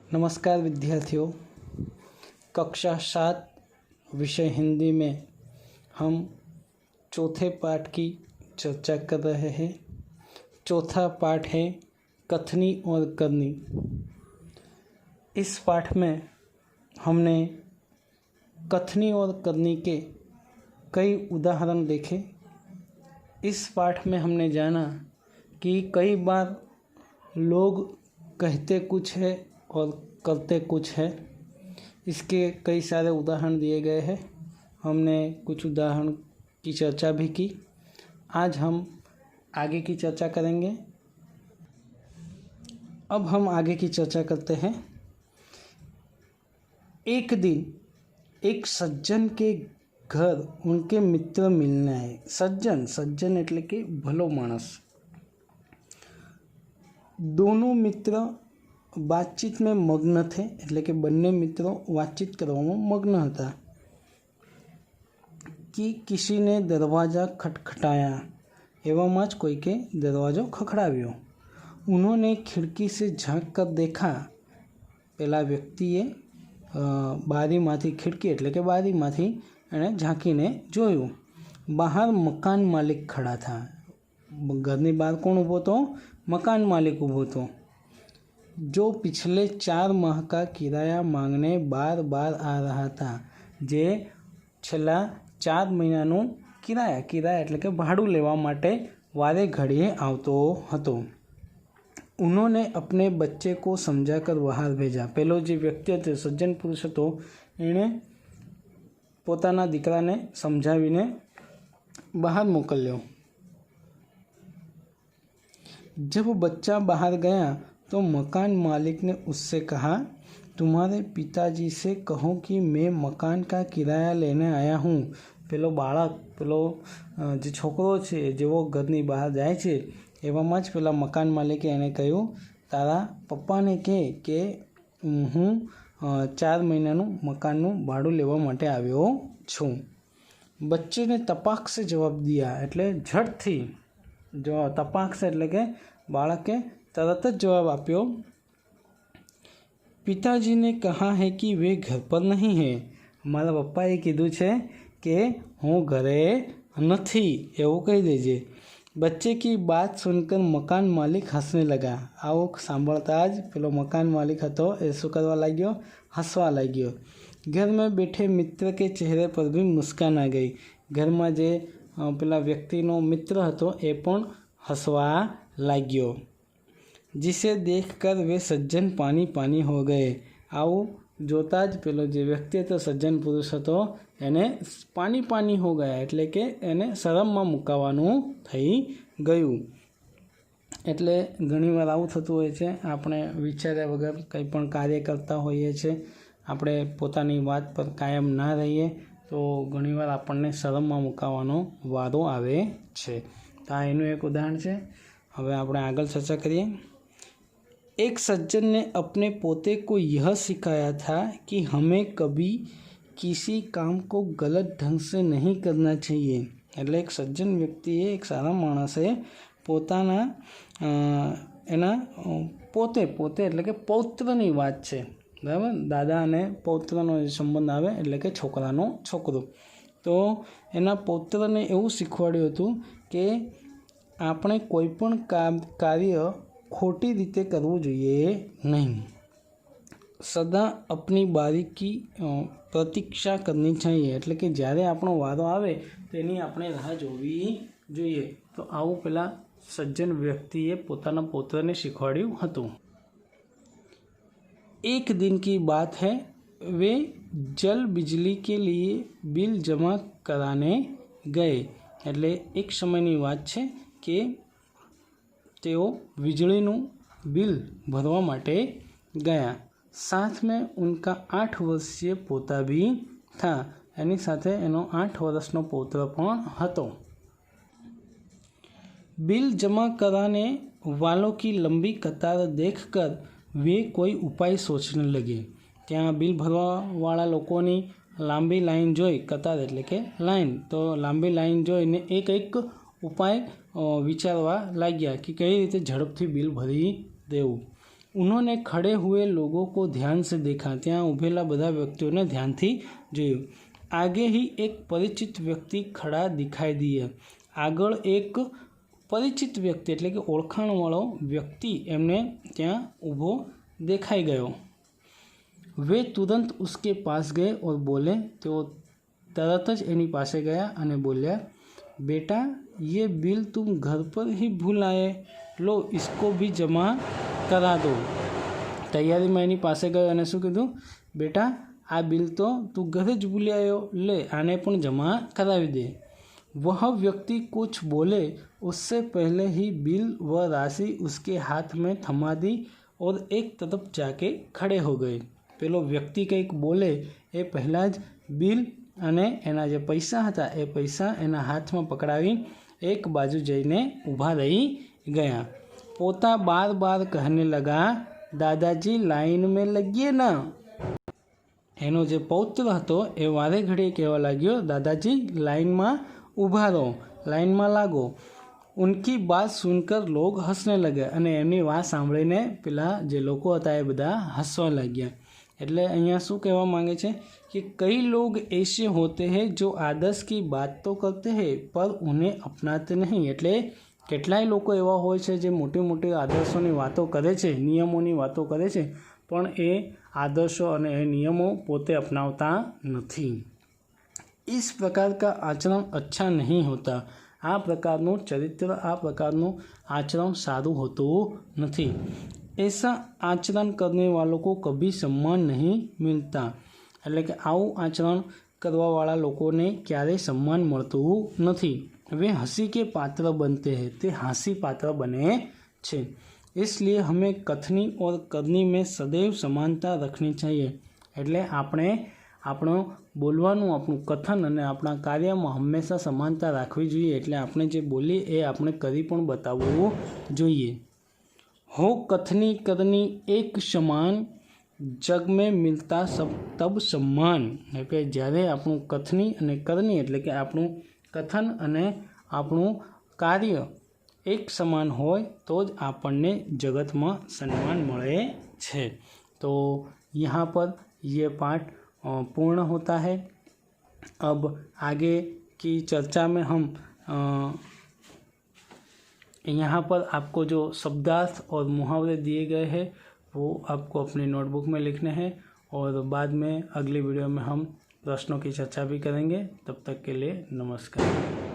नमस्कार विद्यार्थियों। कक्षा 7 विषय हिंदी में हम चौथे पाठ की चर्चा कर रहे हैं। चौथा पाठ है कथनी और करनी। इस पाठ में हमने कथनी और करनी के कई उदाहरण देखे। इस पाठ में हमने जाना कि कई बार लोग कहते कुछ है और करते कुछ है। इसके कई सारे उदाहरण दिए गए हैं। हमने कुछ उदाहरण की चर्चा भी की। आज हम आगे की चर्चा करेंगे। अब हम आगे की चर्चा करते हैं। एक दिन एक सज्जन के घर उनके मित्र मिलने आए। सज्जन એટલે કે ભલો માણસ। दोनों मित्र बातचीत में मग्न थे, એટલે કે બંને મિત્રો વાતચીત કરવામાં મગ્ન હતા कि किसी ने दरवाज़ा खटखटाया। एवं જ कोई के दरवाज़ो खखड़ाव्यो। उन्होंने खिड़की से झाँक कर देखा। पेला व्यक्तिए बारीमांथी खिड़की એટલે કે બારીમાંથી એણે ઝાંકીને જોયું। બહાર મકાન માલિક ખડા था। ઘરની બહાર કોણ ઊભો હતો? મકાન માલિક ઊભો હતો, जो पिछले 4 माह का किराया मांगने बार बार आ रहा था। जे छेल्ला 4 महीनाનું किराया એટલે કે ભાડું લેવા માટે वारे घड़िए आवतो हतो। उन्होंने अपने बच्चे को समझाकर बाहर भेजा। पेलो जे व्यक्ति हतो सज्जन पुरुष हतो एणे पोताना दीकराने समझावीने बहार मोकल्यो। जब बच्चा बाहर गया तो मकान मालिक ने उससे कहा, तुम्हारे पिताजी से कहो कि मैं मकान का किराया लेने आया हूँ। पेलो बाळक पेलो जे छोकरो छे जेवो घरनी बहार जाय छे एवामां ज पेला मकान मालिके एने कह्युं, तारा पप्पाने कहे के हूँ 4 महीनानुं मकाननुं भाडुं लेवा माटे आव्यो छुं। बच्चे ने तपाक से जवाब दिया એટલે झटथी जो तपाक से એટલે કે बाळके तरत ज जवाब आप्यो, पिताजी ने कहा है कि वे घर पर नहीं है। मारा पप्पाए कीधुं छे के हूँ घरे नथी एवुं कही देजे। बच्चे की बात सुनकर मकान मालिक हंसने लगा। आवुं सांभळता ज पेलो मकान मालिक हतो ए शुं करवा लाग्यो? हसवा लाग्यो। घर में बैठे मित्र के चेहरे पर भी मुस्कान आ गई। घर में जे पेला व्यक्तिनो मित्र हतो ए पण हसवा लाग्यो, जिसे देखकर वे सज्जन पानी पानी हो गए। आवुं जोता ज पेलो जे व्यक्ति हतो सज्जन पुरुष हतो एने पानी पानी हो गया એટલે કે એને શરમમાં મુકાવાનું થઈ ગયું। એટલે ઘણીવાર આવું થતું હોય છે। આપણે વિચાર્યા વગર કંઈ પણ કાર્ય કરતા હોઈએ છીએ, આપણે પોતાની વાત પર કાયમ ના રહીએ તો ઘણીવાર આપણને શરમમાં મુકાવાનો વારો આવે છે। તો આ એનું એક ઉદાહરણ છે। હવે આપણે આગળ ચર્ચા કરીએ। एक सज्जन ने अपने पोते को यह सिखाया था कि हमें कभी किसी काम को गलत ढंग से नहीं करना चाहिए। એટલે એક સજ્જન વ્યક્તિએ એક સારા માણસે પોતાના એના પોતે એટલે કે પૌત્રની વાત છે, બરાબર? દાદા અને પૌત્રનો સંબંધ આવે એટલે કે છોકરાનો છોકરો। તો એના પૌત્રને એવું શીખવાડ્યું હતું કે આપણે કોઈ પણ કાર્ય खोटी रीते करवू जोईए नहीं। सदा अपनी बारी की प्रतीक्षा करनी चाहिए એટલે કે જ્યારે આપણો વારો આવે તેની આપણે રાહ જોવી જોઈએ। તો આવું પેલા સજ્જન વ્યક્તિએ પોતાના પૌત્રને શીખવાડ્યું હતું। एक दिन की बात है, वे जल बिजली के लिए बिल जमा कराने गए। એટલે એક સમયની વાત છે કે तेओ वीजळीनुं बिल भरवा माटे गया। साथ में उनका 8 वर्षीय पोता भी था। एनी साथे एनो 8 वर्षनो पौत्र पण हतो। बिल जमा कराने वालों की लंबी कतार देखकर वे कोई उपाय सोचने लगे। त्यां बिल भरवा वाळा लोकोनी लांबी लाइन जोई, कतार एटले के लाइन, तो लांबी लाइन जोईने एक उपाय विचारवा लाग्या कि कई रीते झड़पथी बिल भरी देवुं। उन्होंने खड़े हुए लोगों को ध्यान से देखा। ત્યાં ઊભેલા બધા વ્યક્તિઓને ધ્યાનથી જોયું। आगे ही एक परिचित व्यक्ति खड़ा दिखाई दिया। આગળ એક પરિચિત વ્યક્તિ એટલે કે ઓળખાણવાળો વ્યક્તિ એમને ત્યાં ઊભો દેખાઈ ગયો। वे तुरंत उसके पास गए और बोले, તેઓ તરત જ એની પાસે ગયા અને બોલ્યા, बेटा ये बिल तुम घर पर ही भूल आए, लो इसको भी जमा करा दो। તૈયારીમાં એની પાસે ગયો અને શું કીધું, બેટા આ બિલ તો તું ઘરે જ ભૂલી આવ્યો, લે આને પણ જમા કરાવી દે। वह व्यक्ति कुछ बोले उससे पहले ही बिल व राशि उसके हाथ में थमा दी और एक तरफ जाके खड़े हो गए। પેલો વ્યક્તિ કંઈક બોલે એ પહેલાં જ બિલ અને એના જે પૈસા હતા એ પૈસા એના હાથમાં પકડાવી એક બાજુ જઈને ઊભા રહી ગયા। પોતા બાર બાર કહેને લગા, દાદાજી લાઈન में लगिए ना। એનો જે પૌત્ર હતો એ વારે ઘડીએ કહેવા લાગ્યો, દાદાજી લાઈનમાં ઊભા રહો, લાઈનમાં લાગો। ઉનકી બાત સુનકર લોગ હસને લગે અને એમની વાત સાંભળીને પેલા જે લોકો હતા એ બધા હસવા લાગ્યા। એટલે અહીંયા શું કહેવા માંગે છે કે कई लोग ऐसे होते हैं जो आदर्श की बात तो करते हैं पर उन्हें अपनाते नहीं। એટલે કેટલાય લોકો એવા હોય છે જે મોટી મોટી આદર્શોની વાતો કરે છે, નિયમોની વાતો કરે છે, પણ એ આદર્શો અને એ નિયમો પોતે અપનાવતા નથી। इस प्रकार का आचरण अच्छा नहीं होता। આ પ્રકારનું ચરિત્ર, આ પ્રકારનું આચરણ સારું હોતું નથી। ऐसा आचरण करने वालों को कभी सम्मान नहीं मिलता। એટલે કે આવું આચરણ કરવાવાળા લોકોને ક્યારેય સન્માન મળતું નથી। वे हंसी के पात्र बनते हैं, તે હાંસી પાત્ર બને છે। इसलिए हमें कथनी और करनी में सदैव समानता रखनी चाहिए। એટલે આપણે આપણું બોલવાનું, આપણું કથન અને આપણા કાર્યમાં હંમેશા સમાનતા રાખવી જોઈએ। એટલે આપણે જે બોલીએ એ આપણે કરી પણ બતાવવું જોઈએ। हो कथनी करनी एक समान, जग में मिलता सब तब सम्मान। એટલે જ્યારે આપણું કથની અને કરની એટલે કે આપણું કથન અને આપણું કાર્ય એક સમાન હોય તો જ આપણને જગતમાં સન્માન મળે છે। તો यहाँ पर ये पाठ पूर्ण होता है। अब आगे की चर्चा में हम यहाँ पर आपको जो शब्दार्थ और मुहावरे दिए गए हैं वो आपको अपनी नोटबुक में लिखने हैं और बाद में अगली वीडियो में हम प्रश्नों की चर्चा भी करेंगे। तब तक के लिए नमस्कार।